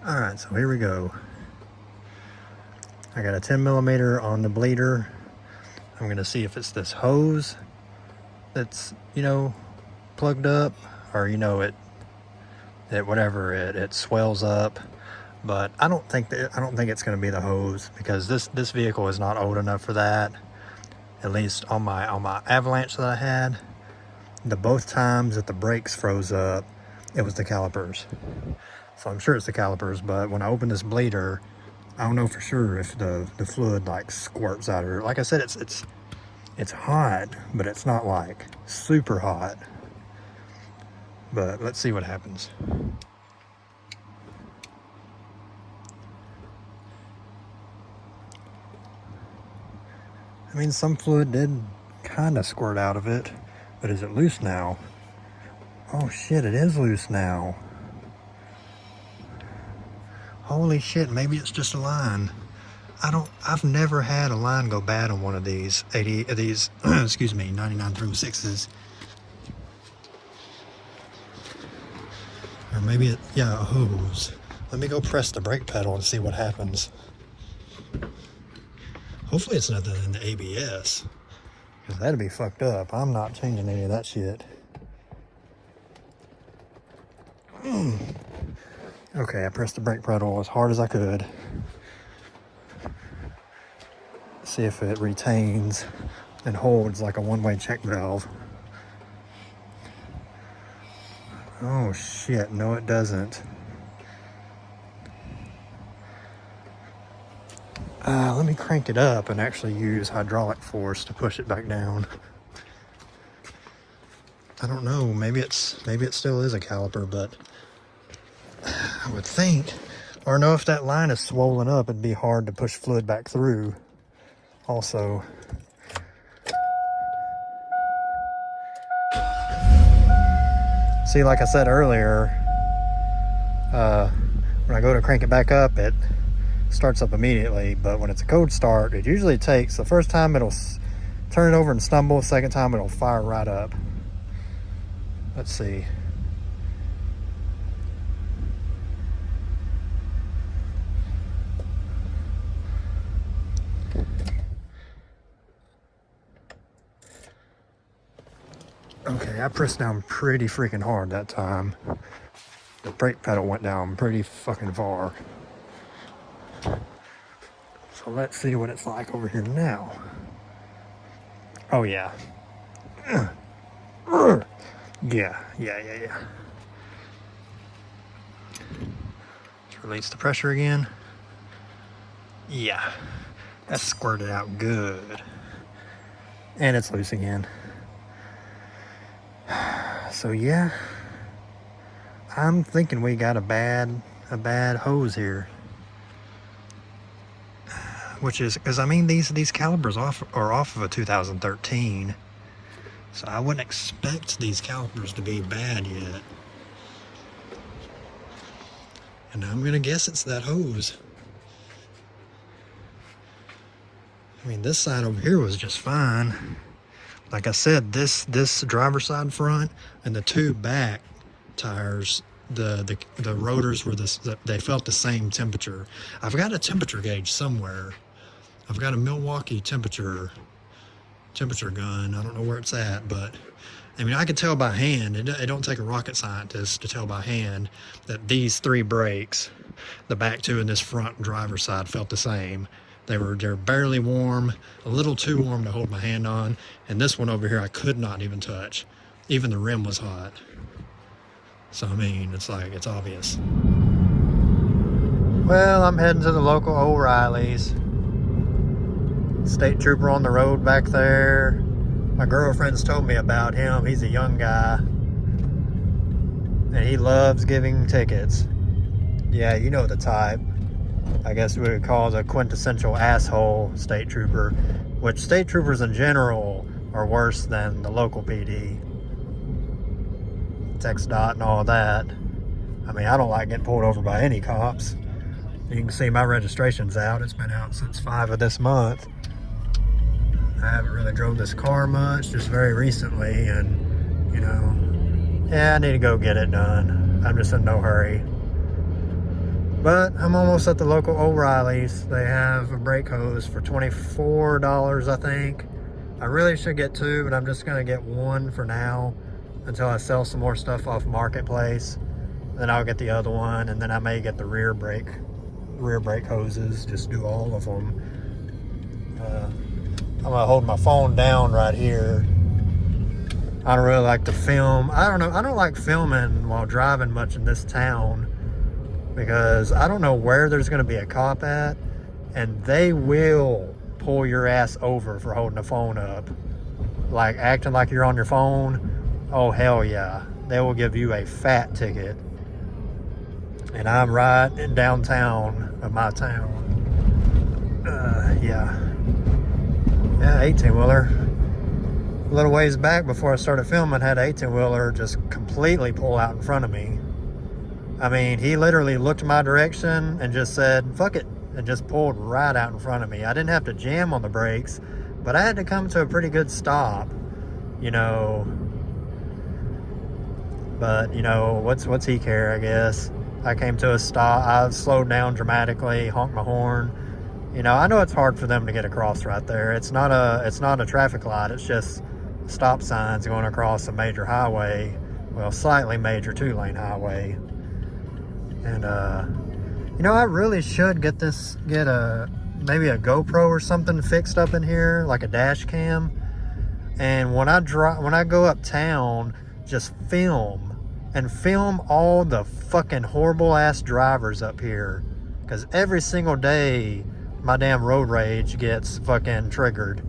All right, so here we go. I got a 10mm on the bleeder. I'm gonna see if it's this hose that's, plugged up, or it swells up. But I don't think it's gonna be the hose, because this vehicle is not old enough for that. At least on my Avalanche that I had, the both times that the brakes froze up, it was the calipers. So I'm sure it's the calipers, but when I open this bleeder, I don't know for sure if the fluid like squirts out of it. Like I said, it's hot, but it's not like super hot. But let's see what happens. I mean, some fluid did kind of squirt out of it, but is it loose now? Oh shit, it is loose now. Holy shit, maybe it's just a line. I've never had a line go bad on one of these excuse me, 9936s. Or maybe a hose. Let me go press the brake pedal and see what happens. Hopefully it's nothing in the ABS, because that'd be fucked up. I'm not changing any of that shit. Okay, I pressed the brake pedal as hard as I could. See if it retains and holds like a one-way check valve. Oh shit, no it doesn't. Let me crank it up and actually use hydraulic force to push it back down. I don't know, maybe it still is a caliper, but I would think, or know if that line is swollen up, it'd be hard to push fluid back through. Also, see, like I said earlier, when I go to crank it back up, it starts up immediately, but when it's a cold start, it usually takes, the first time it'll turn it over and stumble, the second time it'll fire right up. Let's see. Okay, I pressed down pretty freaking hard that time. The brake pedal went down pretty fucking far. So let's see what it's like over here now. Oh yeah. Yeah. Let's release the pressure again. Yeah, that squirted out good. And it's loose again. So yeah, I'm thinking we got a bad hose here. Which is, because I mean, these calipers are off of a 2013, so I wouldn't expect these calipers to be bad yet. And I'm gonna guess it's that hose. I mean, this side over here was just fine. Like I said, this driver's side front and the two back tires, the rotors were they felt the same temperature. I've got a temperature gauge somewhere. I've got a Milwaukee temperature gun. I don't know where it's at, but I mean, I can tell by hand. It don't take a rocket scientist to tell by hand that these three brakes, the back two and this front driver's side, felt the same. They're barely warm, a little too warm to hold my hand on, and this one over here I could not even touch. Even the rim was hot. So I mean, it's like, it's obvious. Well, I'm heading to the local O'Reilly's. State trooper on the road back there. My girlfriend's told me about him. He's a young guy, and he loves giving tickets. Yeah, you know the type. I guess we would call the quintessential asshole state trooper, which state troopers in general are worse than the local PD. TxDOT and all that. I mean, I don't like getting pulled over by any cops. You can see my registration's out. It's been out since 5 of this month. I haven't really drove this car much, just very recently, and yeah, I need to go get it done. I'm just in no hurry. But I'm almost at the local O'Reilly's. They have a brake hose for $24, I think. I really should get two, but I'm just gonna get one for now until I sell some more stuff off Marketplace. Then I'll get the other one, and then I may get the rear brake hoses, just do all of them. I'm gonna hold my phone down right here. I don't really like to film. I don't like filming while driving much in this town, because I don't know where there's gonna be a cop at, and they will pull your ass over for holding the phone up. Like acting like you're on your phone. Oh, hell yeah. They will give you a fat ticket. And I'm right in downtown of my town. Yeah, 18-wheeler. A little ways back before I started filming, had an 18-wheeler just completely pull out in front of me. I mean, he literally looked my direction and just said, fuck it, and just pulled right out in front of me. I didn't have to jam on the brakes, but I had to come to a pretty good stop, you know. But, you know, what's he care, I guess. I came to a stop. I slowed down dramatically, honked my horn. You know, I know it's hard for them to get across right there. It's not a traffic light. It's just stop signs going across a major highway. Well, slightly major 2-lane highway. And, you know, I really should get maybe a GoPro or something fixed up in here, like a dash cam. And when I go uptown, just film all the fucking horrible ass drivers up here, because every single day my damn road rage gets fucking triggered.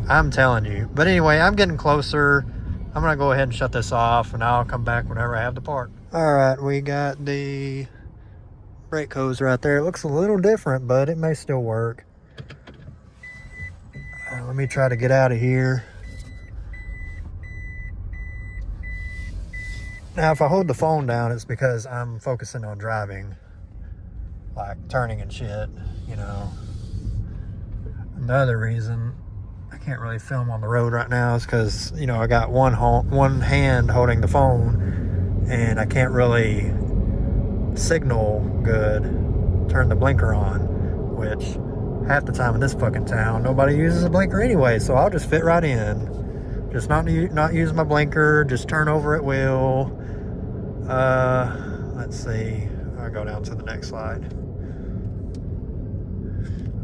I'm telling you. But anyway, I'm getting closer. I'm gonna go ahead and shut this off, and I'll come back whenever I have the part. All right, we got the brake hose right there. It looks a little different, but it may still work. Let me try to get out of here. Now, if I hold the phone down, it's because I'm focusing on driving, like turning and shit, you know. And the other reason I can't really film on the road right now is because, you know, I got one hand holding the phone, and I can't really signal good, turn the blinker on, which half the time in this fucking town, nobody uses a blinker anyway, so I'll just fit right in. Just not use my blinker, just turn over at will. Let's see. I'll go down to the next slide.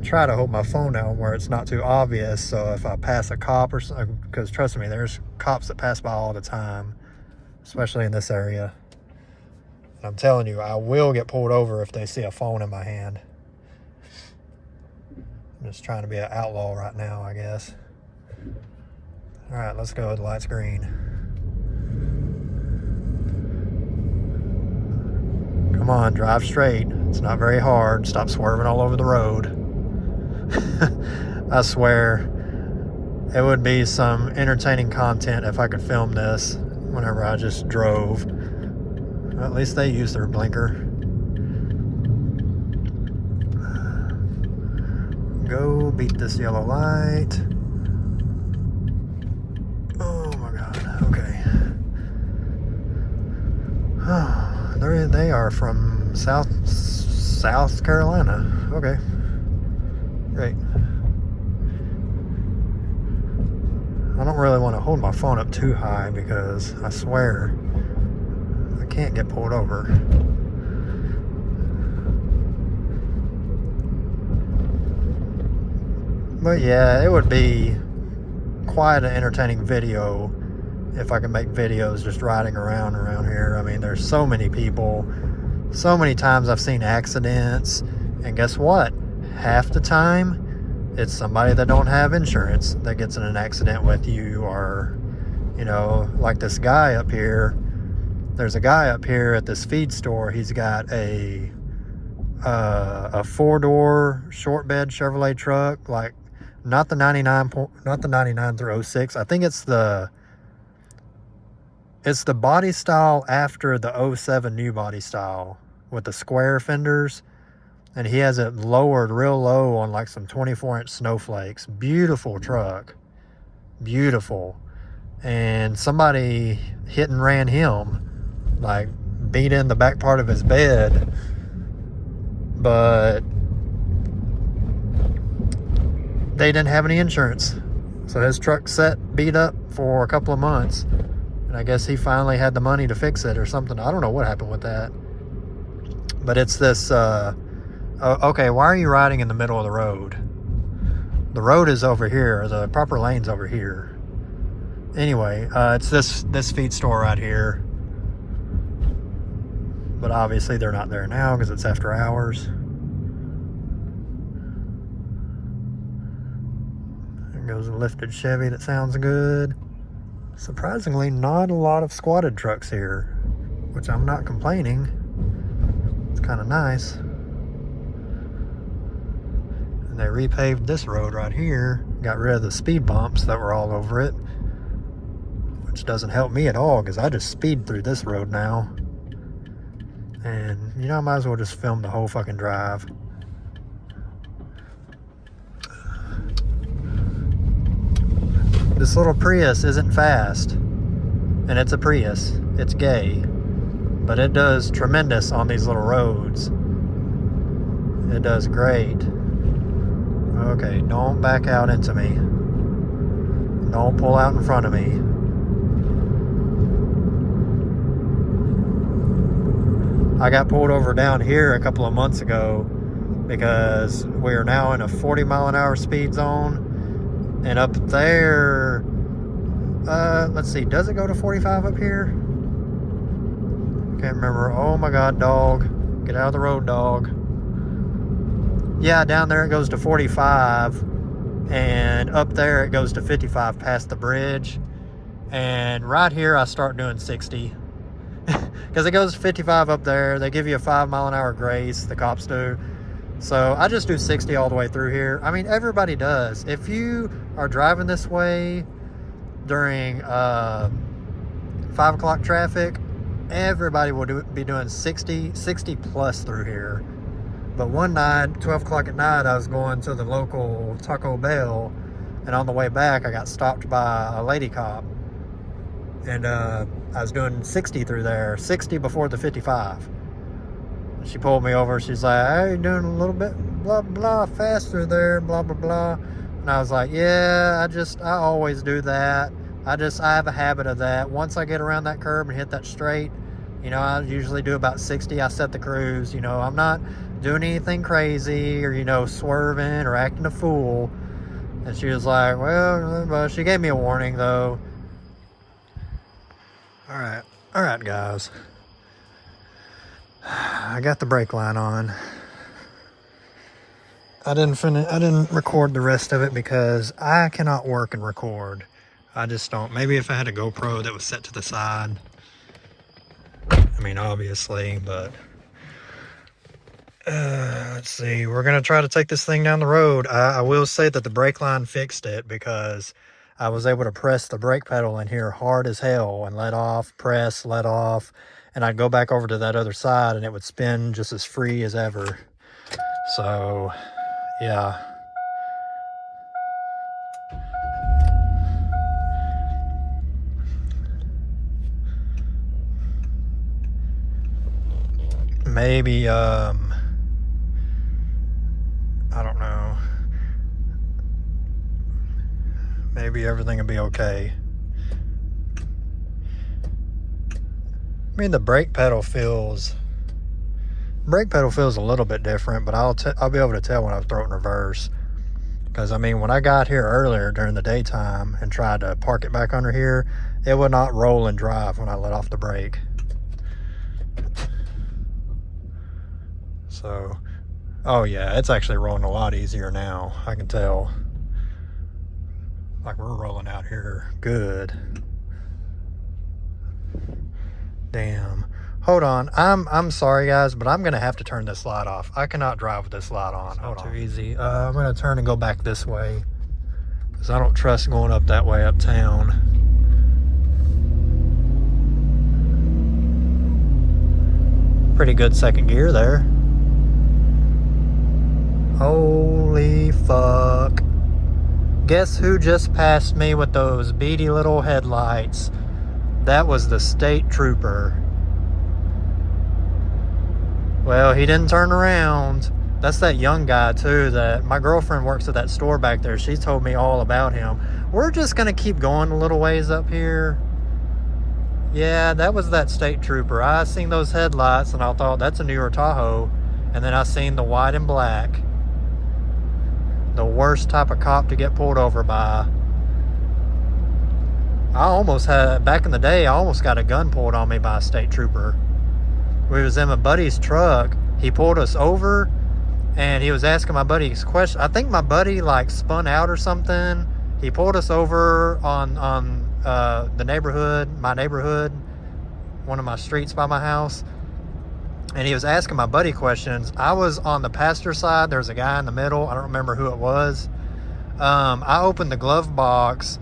Try to hold my phone down where it's not too obvious, so if I pass a cop or something, because trust me, there's cops that pass by all the time, especially in this area. And I'm telling you, I will get pulled over if they see a phone in my hand. I'm just trying to be an outlaw right now, I guess. All right, let's go. The light's green. Come on, drive straight. It's not very hard. Stop swerving all over the road. I swear, it would be some entertaining content if I could film this whenever I just drove. At least they use their blinker. Go beat this yellow light. Oh my God, okay. Oh, they are from South Carolina. Okay, great. I don't really want to hold my phone up too high because I swear I can't get pulled over. But yeah, it would be quite an entertaining video if I could make videos just riding around here. I mean, there's so many people, so many times I've seen accidents, and guess what? Half the time, it's somebody that don't have insurance that gets in an accident with you, or, you know, like this guy up here. There's a guy up here at this feed store. He's got a 4-door short bed Chevrolet truck, like not the 99 through 06. I think it's the body style after the 07 new body style with the square fenders. And he has it lowered real low on like some 24-inch snowflakes. Beautiful truck. Beautiful. And somebody hit and ran him. Like beat in the back part of his bed. but they didn't have any insurance. So his truck sat beat up for a couple of months. And I guess he finally had the money to fix it or something. I don't know what happened with that. But it's this, okay, why are you riding in the middle of the road? The road is over here. The proper lane's over here. Anyway, it's this feed store right here. But obviously they're not there now because it's after hours. There goes a lifted Chevy that sounds good. Surprisingly, not a lot of squatted trucks here, which I'm not complaining. It's kind of nice. And they repaved this road right here, got rid of the speed bumps that were all over it, which doesn't help me at all because I just speed through this road now. And you know, I might as well just film the whole fucking drive. This little Prius isn't fast, and it's a Prius. It's gay, but it does tremendous on these little roads. It does great. Okay, don't back out into me. Don't pull out in front of me. I got pulled over down here a couple of months ago because we are now in a 40-mile-an-hour speed zone. And up there, let's see, does it go to 45 up here? Can't remember. Oh my God, dog. Get out of the road, dog. Yeah, down there it goes to 45. And up there it goes to 55 past the bridge. And right here I start doing 60. Because it goes 55 up there. They give you a 5-mile-an-hour grace, the cops do. So I just do 60 all the way through here. I mean, everybody does. If you are driving this way during 5 o'clock traffic, everybody will be doing 60 plus through here. But one night, 12 o'clock at night, I was going to the local Taco Bell, and on the way back, I got stopped by a lady cop. And I was doing 60 through there, 60 before the 55. She pulled me over. She's like, "Hey, you're doing a little bit blah blah faster there, blah blah blah." And I was like, "Yeah, I always do that. I have a habit of that. Once I get around that curb and hit that straight, you know, I usually do about 60. I set the cruise. You know, I'm not doing anything crazy or, you know, swerving or acting a fool." And she was like, "Well," she gave me a warning though. All right, guys. I got the brake line on. I didn't record the rest of it because I cannot work and record. I just don't. Maybe if I had a GoPro that was set to the side. I mean, obviously, but let's see. We're gonna try to take this thing down the road. I will say that the brake line fixed it because I was able to press the brake pedal in here hard as hell and let off, press, let off. And I'd go back over to that other side and it would spin just as free as ever. So, yeah. Maybe, I don't know. Maybe everything will be okay. I mean, the brake pedal feels a little bit different, but I'll be able to tell when I throw it in reverse. Because, I mean, when I got here earlier during the daytime and tried to park it back under here, it would not roll and drive when I let off the brake. So, oh yeah, it's actually rolling a lot easier now. I can tell. Like we're rolling out here good. Damn. Hold on. I'm sorry guys, but I'm gonna have to turn this light off. I cannot drive with this light on. Hold on. Too easy. I'm gonna turn and go back this way because I don't trust going up that way uptown. Pretty good second gear there. Holy fuck. Guess who just passed me with those beady little headlights? That was the state trooper. Well, he didn't turn around. That's that young guy too, that my girlfriend works at that store back there. She told me all about him. We're just gonna keep going a little ways up here. Yeah, that was that state trooper. I seen those headlights and I thought that's a newer Tahoe. And then I seen the white and black. The worst type of cop to get pulled over by. I almost had, back in the day, I almost got a gun pulled on me by a state trooper. We was in my buddy's truck. He pulled us over and he was asking my buddy's question. I think my buddy like spun out or something. He pulled us over on the neighborhood, my neighborhood, one of my streets by my house. And he was asking my buddy questions. I was on the passenger side. There was a guy in the middle. I don't remember who it was. I opened the glove box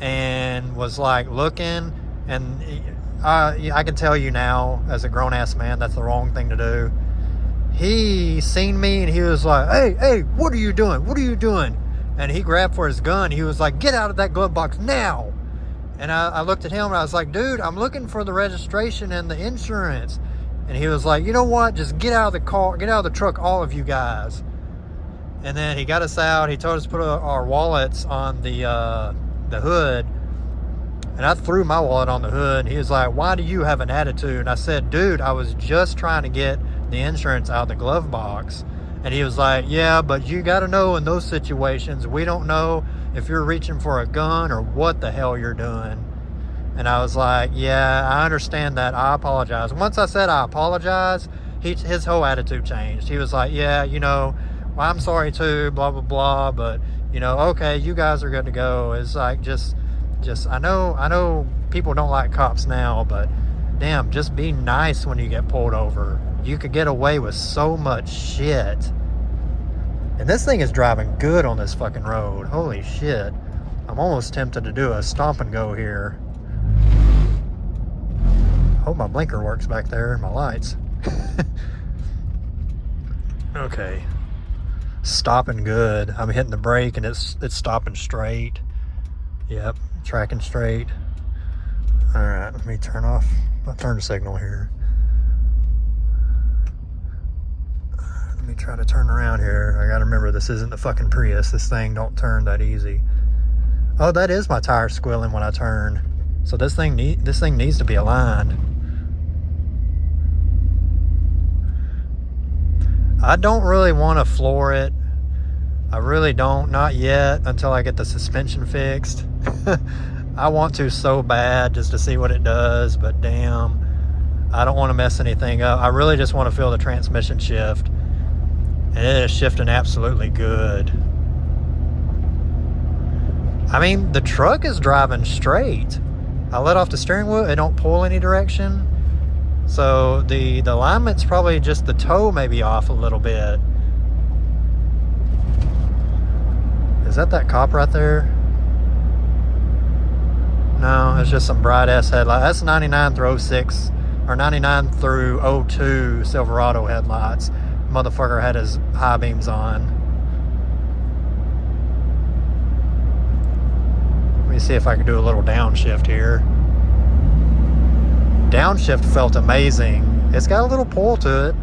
and was like looking, and I can tell you now as a grown-ass man that's the wrong thing to do. He seen me and he was like, hey, what are you doing? What are you doing? And he grabbed for his gun. He was like, get out of that glove box now. And I looked at him and I was like, dude, I'm looking for the registration and the insurance. And he was like, you know what? Just get out of the car, get out of the truck, all of you guys. And then he got us out. He told us to put our wallets on the hood. And I threw my wallet on the hood. He was like, why do you have an attitude? And I said, dude, I was just trying to get the insurance out of the glove box. And he was like, yeah, but you got to know in those situations, we don't know if you're reaching for a gun or what the hell you're doing. And I was like, yeah, I understand that. I apologize. Once I said I apologize, his whole attitude changed. He was like, yeah, you know, well, I'm sorry too, blah, blah, blah. But, you know, okay, you guys are good to go. It's like, just I know people don't like cops now, but damn, just be nice when you get pulled over. You could get away with so much shit. And this thing is driving good on this fucking road. Holy shit. I'm almost tempted to do a stop and go here. Hope my blinker works back there, my lights. Okay. Stopping good. I'm hitting the brake and it's stopping straight. Yep, tracking straight. Alright, let me turn off my turn signal here. Let me try to turn around here. I gotta remember this isn't the fucking Prius. This thing don't turn that easy. Oh, that is my tire squealing when I turn. So this thing needs to be aligned. I don't really want to floor it. I really don't, not yet, until I get the suspension fixed. I want to so bad just to see what it does, but damn, I don't want to mess anything up. I really just want to feel the transmission shift. And it is shifting absolutely good. I mean, the truck is driving straight. I let off the steering wheel, it don't pull any direction. So the alignment's probably just the toe may be off a little bit. Is that cop right there? No, it's just some bright ass headlight. That's 99 through 06 or 99 through 02 Silverado headlights. Motherfucker had his high beams on. Let me see if I can do a little downshift here. Downshift felt amazing. It's got a little pull to it.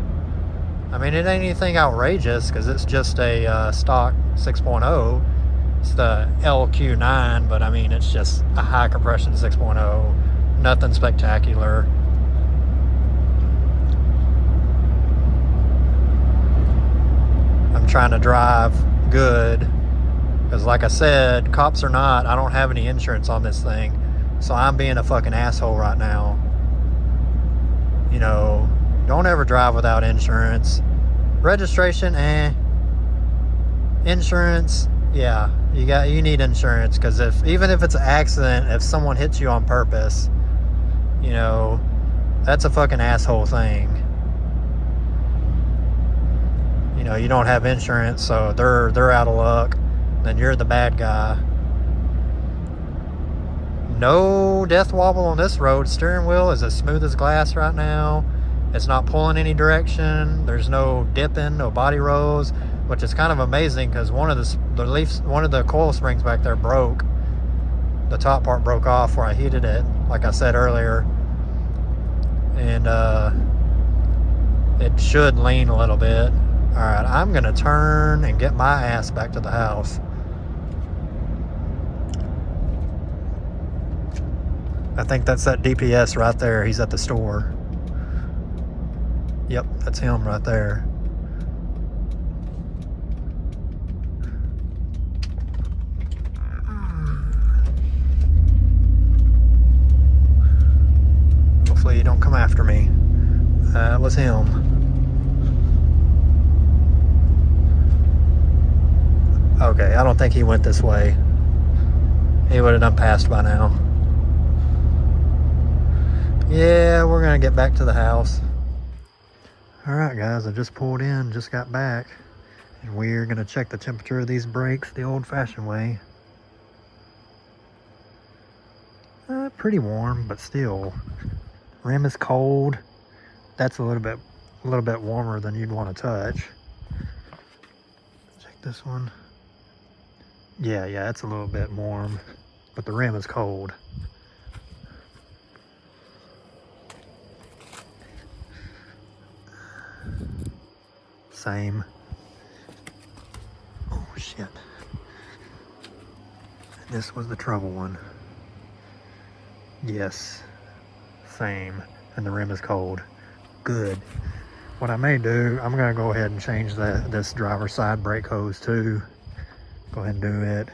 I mean, it ain't anything outrageous because it's just a stock 6.0. It's the LQ9, but I mean, it's just a high compression 6.0. Nothing spectacular. I'm trying to drive good because, like I said, cops or not, I don't have any insurance on this thing. So I'm being a fucking asshole right now. You know, don't ever drive without insurance. Registration, insurance, yeah, you need insurance, because even if it's an accident, if someone hits you on purpose, you know, that's a fucking asshole thing. You know, you don't have insurance, so they're out of luck. Then you're the bad guy. No death wobble on this road. Steering wheel is as smooth as glass right now. It's not pulling any direction. There's no dipping, no body rolls, which is kind of amazing because one of the coil springs back there broke. The top part broke off where I heated it, like I said earlier. And It should lean a little bit. All right, I'm gonna turn and get my ass back to the house. I think that's that DPS right there. He's at the store. Yep, that's him right there. Hopefully you don't come after me. That was him. Okay, I don't think he went this way. He would have done passed by now. Yeah, we're gonna get back to the house. All right, guys, I just pulled in, just got back, and we're gonna check the temperature of these brakes the old-fashioned way. Pretty warm, but still. Rim is cold. That's a little bit warmer than you'd want to touch. Check this one. Yeah, it's a little bit warm, but the rim is cold. Same. Oh shit. This was the trouble one. Yes. Same. And the rim is cold. Good. What I may do, I'm gonna go ahead and change this driver's side brake hose too. Go ahead and do it.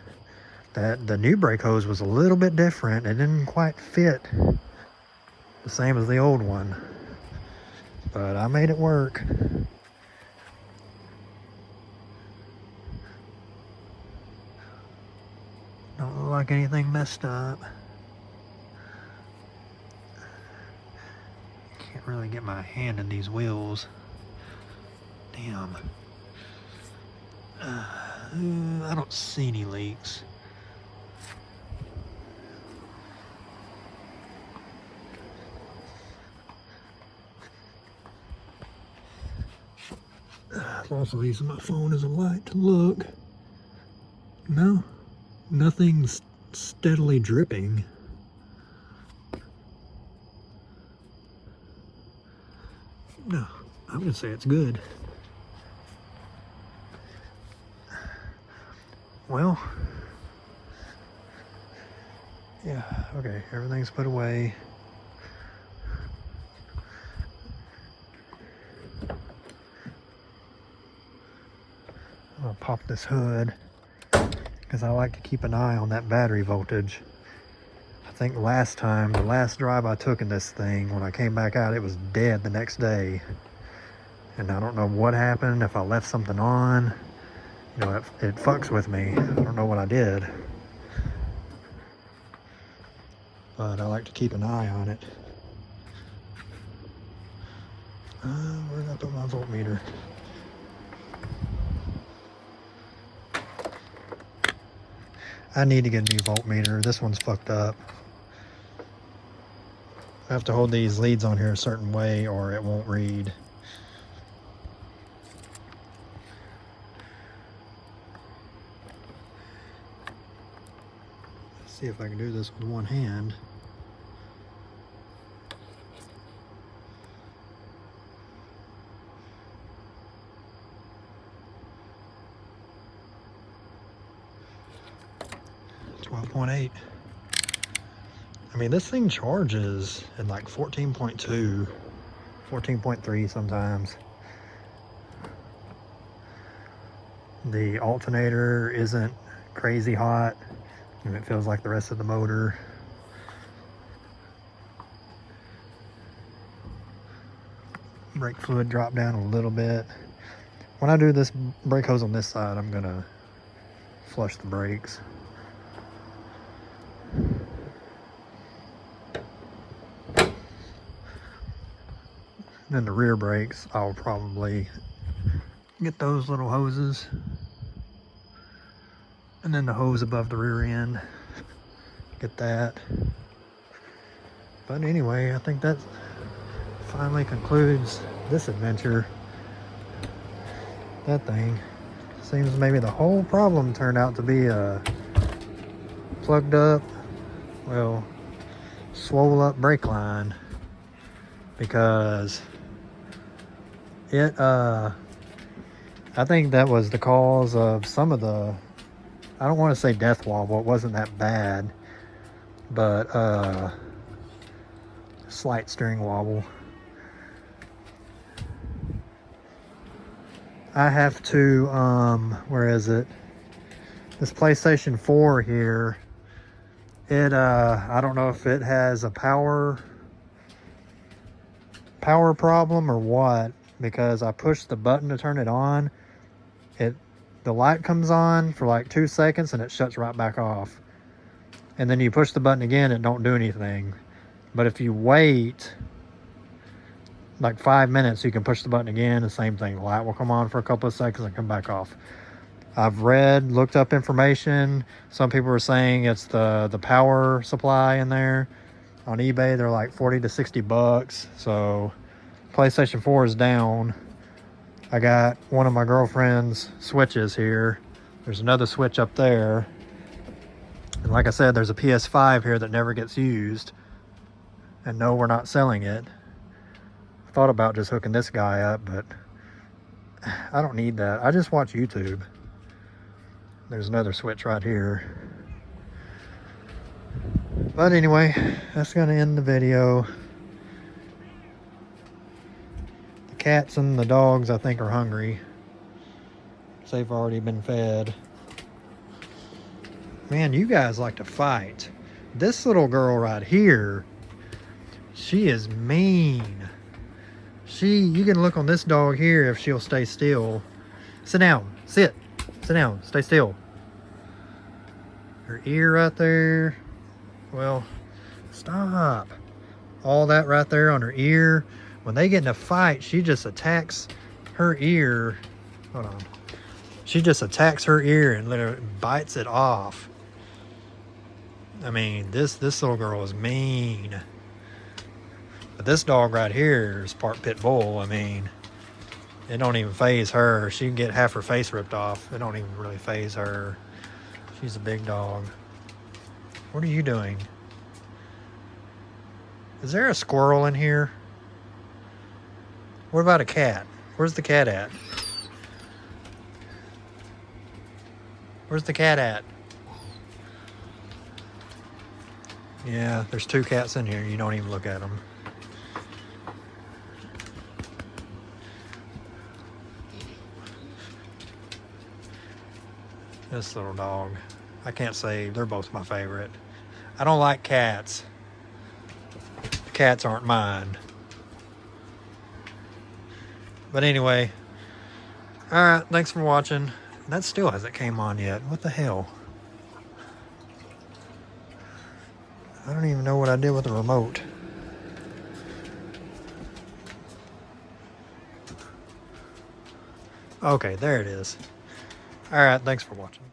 The new brake hose was a little bit different. It didn't quite fit the same as the old one, but I made it work. Don't look like anything messed up. Can't really get my hand in these wheels. Damn. I don't see any leaks. I'm also using my phone as a light to look. No, nothing's steadily dripping. No, I'm gonna say it's good. Well, yeah, okay, everything's put away. I'm gonna pop this hood because I like to keep an eye on that battery voltage. I think last time, the last drive I took in this thing, when I came back out, it was dead the next day. And I don't know what happened, if I left something on. You know, it fucks with me. I don't know what I did. But I like to keep an eye on it. Where did I put my voltmeter? I need to get a new voltmeter. This one's fucked up. I have to hold these leads on here a certain way or it won't read. Let's see if I can do this with one hand. .8. I mean, this thing charges in like 14.2, 14.3 sometimes. The alternator isn't crazy hot, and it feels like the rest of the motor. Brake fluid dropped down a little bit. When I do this brake hose on this side, I'm gonna flush the brakes. Then the rear brakes, I'll probably get those little hoses. And then the hose above the rear end, get that. But anyway, I think that finally concludes this adventure. That thing. Seems maybe the whole problem turned out to be a plugged up, well, swole up brake line. Because I think that was the cause of some of the, I don't want to say death wobble, it wasn't that bad, but slight steering wobble. I have to, where is it? This PlayStation 4 here, it, I don't know if it has a power problem or what, because I pushed the button to turn it on. The light comes on for like 2 seconds and it shuts right back off. And then you push the button again, it don't do anything. But if you wait like 5 minutes, you can push the button again, the same thing. The light will come on for a couple of seconds and come back off. I've looked up information. Some people are saying it's the power supply in there. On eBay, they're like 40 to 60 bucks. So PlayStation 4 is down. I got one of my girlfriend's switches here. There's another switch up there. And like I said, there's a PS5 here that never gets used. And no, we're not selling it. I thought about just hooking this guy up, but I don't need that. I just watch YouTube. There's another switch right here. But anyway, that's gonna end the video. The cats and the dogs, I think, are hungry. They've already been fed. Man, you guys like to fight. This little girl right here, she is mean. You can look on this dog here if she'll stay still. Sit down, sit down, stay still. Her ear right there. Well, stop. All that right there on her ear. When they get in a fight, she just attacks her ear. Hold on. She just attacks her ear and literally bites it off. I mean, this little girl is mean. But this dog right here is part pit bull. I mean, it don't even faze her. She can get half her face ripped off. It don't even really faze her. She's a big dog. What are you doing? Is there a squirrel in here? What about a cat? Where's the cat at? Where's the cat at? Yeah, there's 2 cats in here. You don't even look at them. This little dog. I can't say, they're both my favorite. I don't like cats. The cats aren't mine. But anyway. Alright, thanks for watching. That still hasn't came on yet. What the hell? I don't even know what I did with the remote. Okay, there it is. Alright, thanks for watching.